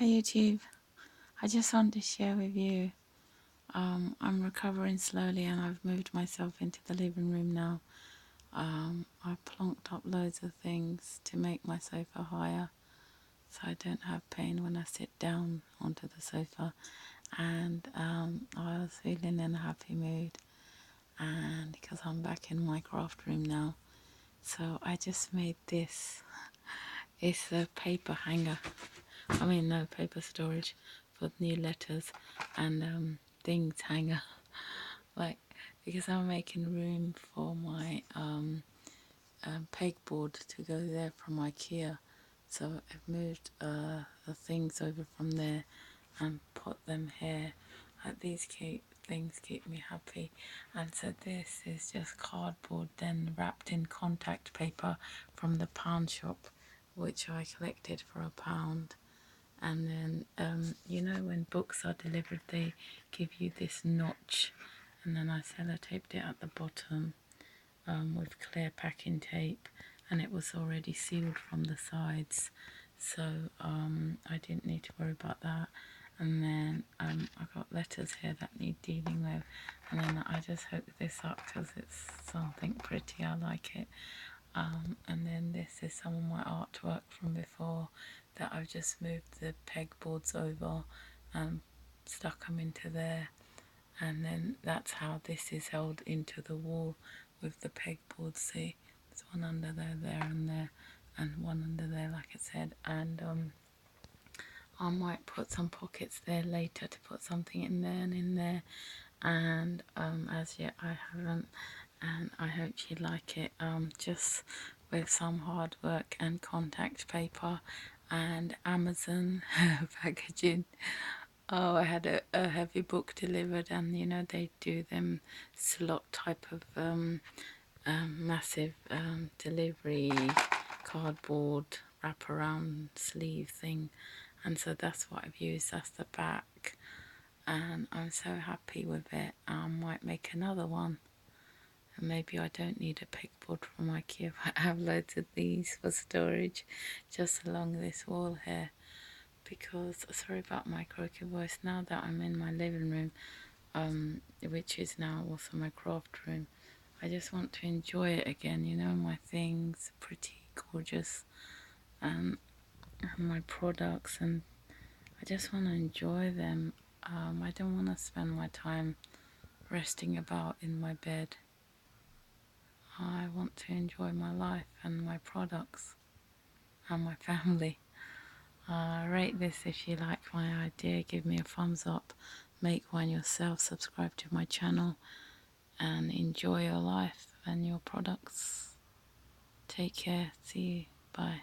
Hi YouTube. I just wanted to share with you. I'm recovering slowly and I've moved myself into the living room now. I plonked up loads of things to make my sofa higher so I don't have pain when I sit down onto the sofa. And I was feeling in a happy mood, and because I'm back in my craft room now, so I just made this. It's a paper hanger. No, paper storage for new letters and things hanger. Like, because I'm making room for my pegboard to go there from IKEA. So I've moved the things over from there and put them here. These things keep me happy. And so this is just cardboard then wrapped in contact paper from the pound shop, which I collected for £1. And then when books are delivered, they give you this notch, and then I sellotaped it at the bottom with clear packing tape, and it was already sealed from the sides, so I didn't need to worry about that. And then I got letters here that need dealing with, and then I just hooked this up because it's something pretty. I like it. And then this is some of my artwork from before that I've just moved the pegboards over and stuck them into there. And then that's how this is held into the wall with the pegboards. See, there's one under there, there and there, and one under there, like I said. And I might put some pockets there later to put something in there and in there. And as yet I haven't, and I hope you like it. Just with some hard work and contact paper and Amazon packaging. Oh, I had a heavy book delivered, and they do them slot type of massive delivery cardboard wraparound sleeve thing, and so that's what I've used. That's the back, and I'm so happy with it. I might make another one, and maybe I don't need a pegboard from IKEA. I have loads of these for storage just along this wall here. Because, sorry about my croaky voice, now that I'm in my living room, which is now also my craft room, I just want to enjoy it again. My things are pretty gorgeous, and my products, and I just want to enjoy them. I don't want to spend my time resting about in my bed. I want to enjoy my life and my products and my family. Rate this if you like my idea, give me a thumbs up, make one yourself, subscribe to my channel, and enjoy your life and your products. Take care, see you, bye.